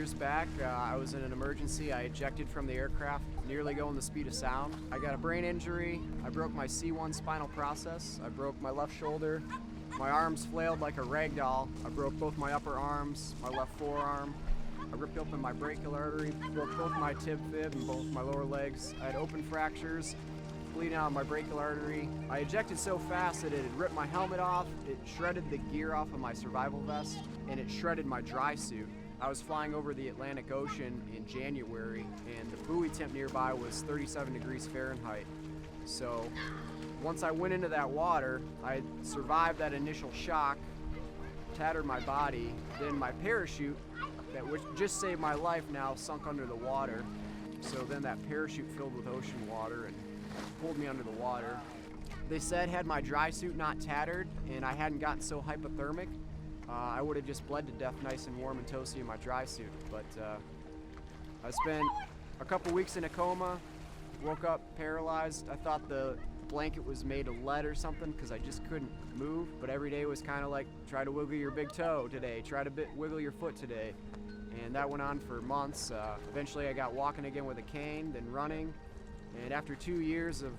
years back, I was in an emergency. I ejected from the aircraft, nearly going the speed of sound. I got a brain injury. I broke my C1 spinal process. I broke my left shoulder. My arms flailed like a rag doll. I broke both my upper arms, my left forearm. I ripped open my brachial artery, broke both my tib fib and both my lower legs. I had open fractures, bleeding out of my brachial artery. I ejected so fast that it had ripped my helmet off, it shredded the gear off of my survival vest, and it shredded my dry suit. I was flying over the Atlantic Ocean in January, and the buoy temp nearby was 37 degrees Fahrenheit. So once I went into that water, I survived that initial shock, tattered my body, then my parachute, that which just saved my life, now sunk under the water. So then that parachute filled with ocean water and pulled me under the water. They said had my dry suit not tattered and I hadn't gotten so hypothermic, I would have just bled to death nice and warm and toasty in my dry suit. But I spent a couple weeks in a coma, woke up paralyzed. I thought the blanket was made of lead or something because I just couldn't move, but every day was kind of like, try to wiggle your big toe today, try to wiggle your foot today. And that went on for months. Eventually I got walking again with a cane, then running. And after 2 years of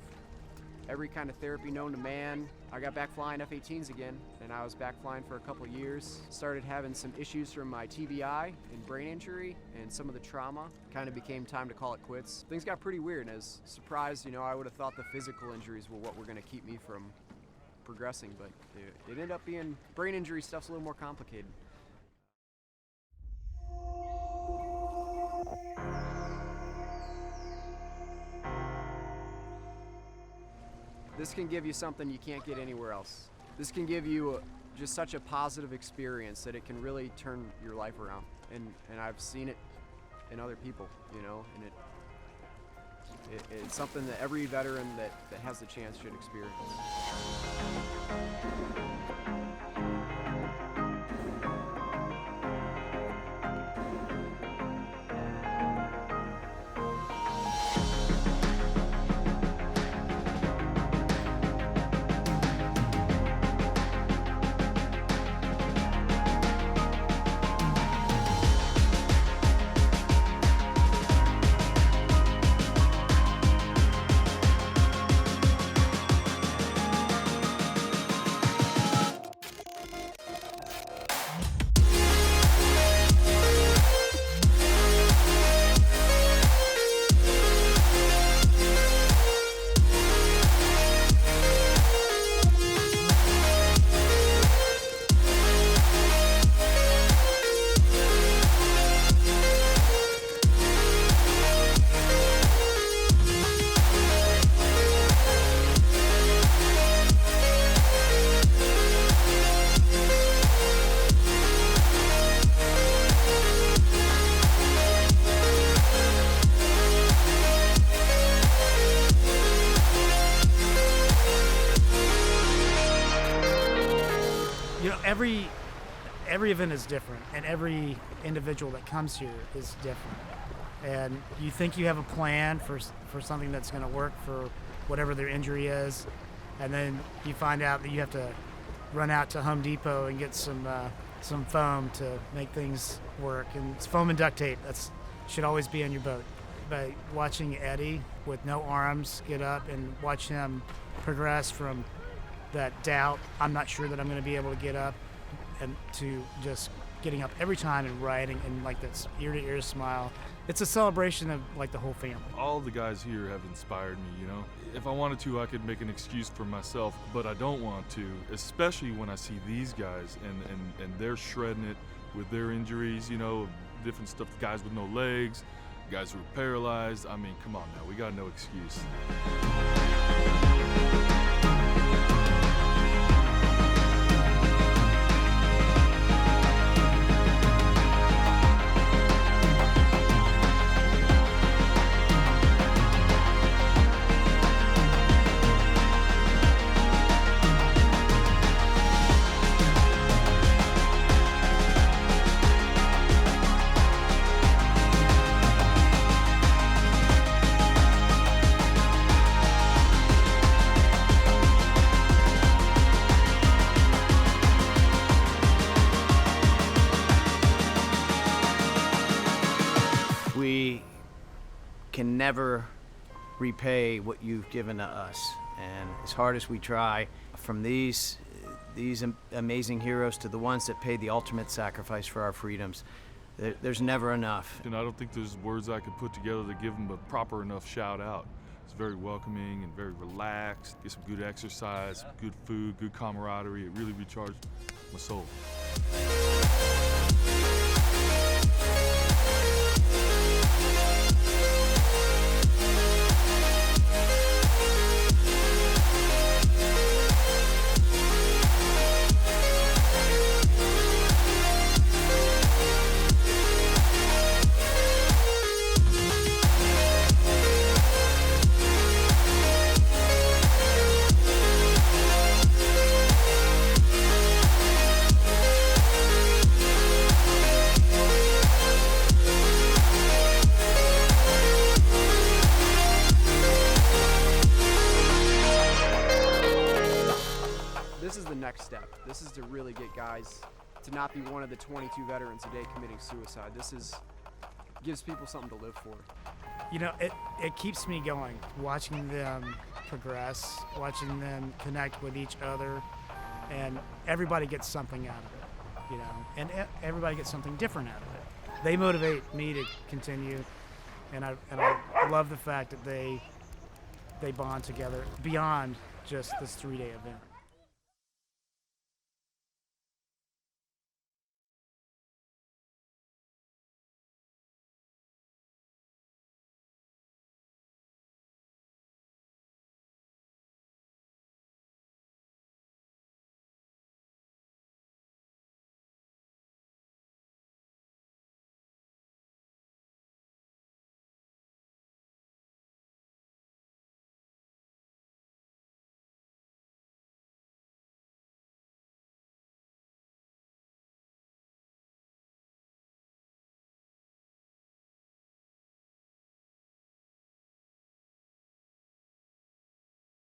every kind of therapy known to man, I got back flying F-18s again, and I was back flying for a couple years. Started having some issues from my TBI and brain injury and some of the trauma. Kind of became time to call it quits. Things got pretty weird, and I was surprised, I would have thought the physical injuries were what were gonna keep me from progressing, but it ended up being, brain injury stuff's a little more complicated. This can give you something you can't get anywhere else. This can give you just such a positive experience that it can really turn your life around. And I've seen it in other people, and it's something that every veteran that has the chance should experience. Every event is different, and every individual that comes here is different. And you think you have a plan for something that's going to work for whatever their injury is, and then you find out that you have to run out to Home Depot and get some foam to make things work. And it's foam and duct tape. That should always be on your boat. But watching Eddie with no arms get up and watch him progress from that doubt, I'm not sure that I'm going to be able to get up, and to just getting up every time and riding and like that ear-to-ear smile. It's a celebration of like the whole family. All the guys here have inspired me, If I wanted to, I could make an excuse for myself, but I don't want to, especially when I see these guys and they're shredding it with their injuries, different stuff, guys with no legs, guys who are paralyzed. I mean, come on now, we got no excuse. never repay what you've given to us. And as hard as we try, from these amazing heroes to the ones that paid the ultimate sacrifice for our freedoms, there's never enough. And I don't think there's words I could put together to give them a proper enough shout out. It's very welcoming and very relaxed. Get some good exercise, some good food, good camaraderie. It really recharged my soul. This is the next step. This is to really get guys to not be one of the 22 veterans a day committing suicide. Gives people something to live for. You know, it keeps me going, watching them progress, watching them connect with each other, and everybody gets something out of it, you know, and everybody gets something different out of it. They motivate me to continue, and I love the fact that they bond together beyond just this 3-day event.